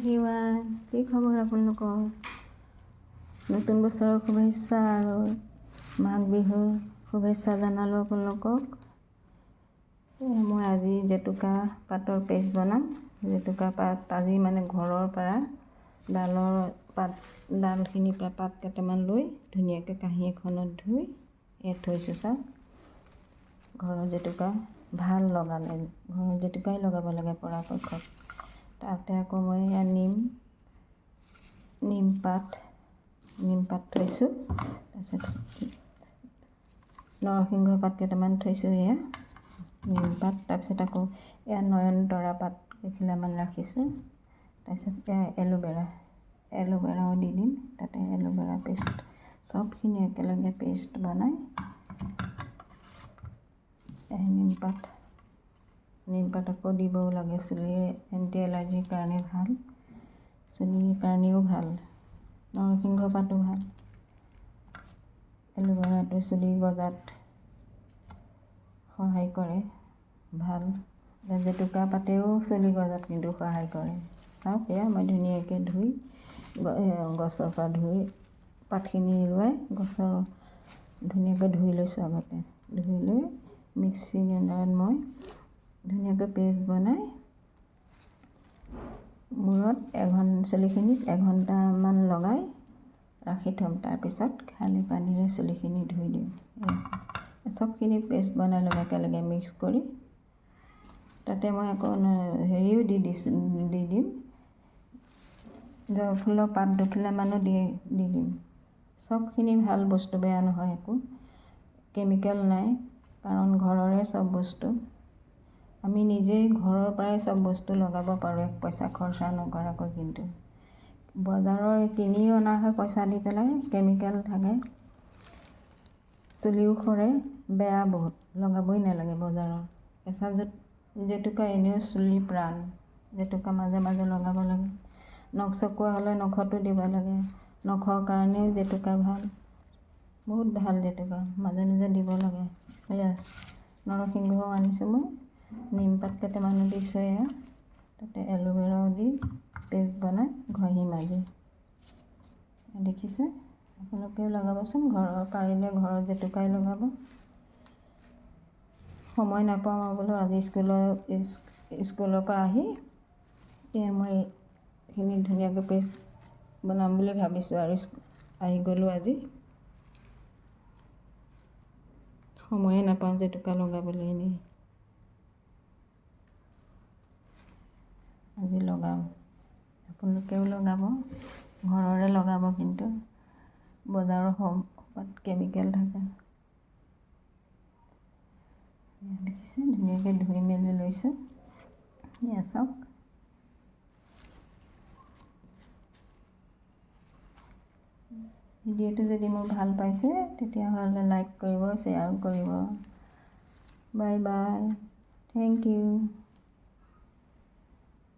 Everyone, কি খবৰ আপোনালোকৰ? নতুন বছৰৰ শুভেচ্ছা আৰু মাঘ বিহুৰ শুভেচ্ছা জনালোঁ আপোনালোকক। মই আজি জেতুকা পাতৰ পেষ্ট বনাম। জেতুকা পাত আজি মানে ঘৰৰ পৰা ডালখিনিৰ পৰা পাত কেইটামান লৈ ধুনীয়াকৈ কাঁহী এখনত ধুই ইয়াত থৈছোঁ। চাওক, ঘৰৰ জেতুকা ভাল লগালে, ঘৰৰ জেতুকাই লগাব লাগে পৰাপক্ষত। তাতে আকৌ মই এয়া নিম পাত থৈছোঁ। তাৰপিছত নৰসিংহ পাত কেইটামান থৈছোঁ, এয়া নিম পাত। তাৰপিছত আকৌ এয়া নয়নতৰা পাত কেইখিলামান ৰাখিছোঁ। তাৰপিছত এয়া এল'ভেৰাও দি দিম তাতে, এল'ভেৰা পেষ্ট চবখিনি একেলগে পেষ্ট বনাই নিম পাত আকৌ দিবও লাগে। চুলিৰ এণ্টি এলাৰ্জিৰ কাৰণে ভাল, চুলিৰ কাৰণেও ভাল। নৰসিংহ পাতো ভাল, এল'ভেৰাটো চুলি গজাত সহায় কৰে, ভাল। জেতুকা পাতেও চুলি গজাত কিন্তু সহায় কৰে। চাওক, এয়া মই ধুনীয়াকৈ ধুই গছৰ পৰা ধুই পাতখিনি এৰুৱাই গছৰ ধুনীয়াকৈ ধুই লৈছোঁ। আগতে ধুই লৈ মিক্সি গ্ৰাইণ্ডাৰত মই ধুনীয়াকৈ পেষ্ট বনাই মূৰত চুলিখিনিত এঘণ্টামান লগাই ৰাখি থ'ম। তাৰপিছত খালী পানীৰে চুলিখিনি ধুই দিম। চবখিনি পেষ্ট বনাই ল'ম একেলগে মিক্স কৰি। তাতে মই আকৌ হেৰিও দি দিম, জবা পাত দুখিলামানো দি দিম। চবখিনি ভাল বস্তু, বেয়া নহয়, একো কেমিকেল নাই, কাৰণ ঘৰৰে চব বস্তু। আমি নিজেই ঘৰৰ পৰাই চব বস্তু লগাব পাৰোঁ, এক পইচা খৰচা নকৰাকৈ। কিন্তু বজাৰৰ কিনি অনা হয় পইচা দি পেলাই, কেমিকেল থাকে, চুলিও সৰে, বেয়া বহুত, লগাবই নালাগে বজাৰৰ। কেঁচা জেতুকা এনেও চুলিৰ প্ৰাণ, জেতুকা মাজে মাজে লগাব লাগে। নখ চকুৱা হ'লে নখতো দিব লাগে, নখৰ কাৰণেও জেতুকা ভাল, বহুত ভাল জেতুকা, মাজে মাজে দিব লাগে। এয়া নৰসিংহও আনিছোঁ মই, নিম পাত কেইটামানো দিছোঁ। এয়া তাতে এল'ভেৰাও দি পেষ্ট বনাই ঘঁহি মাজি দেখিছে। আপোনালোকেও লগাবচোন, পাৰিলে ঘৰৰ জেতুকাই লগাব। সময় নাপাওঁ মই বোলো আজি স্কুলৰ পৰা আহি এয়া মই এইখিনি ধুনীয়াকৈ পেষ্ট বনাম বুলি ভাবিছোঁ আৰু আহি গ'লোঁ। আজি সময়ে নাপাওঁ জেতুকা লগাবলৈ, এনেই আজি লগাম। আপোনালোকেও লগাব, ঘৰৰে লগাব, কিন্তু বজাৰৰ সব কেমিকেল থাকে। দেখিছে, ধুনীয়াকৈ ধুই মেলি লৈছোঁ। এয়া চাওক, ভিডিঅ'টো যদি মোৰ ভাল পাইছে তেতিয়াহ'লে লাইক কৰিব, শ্বেয়াৰ কৰিব। Bye bye, thank U.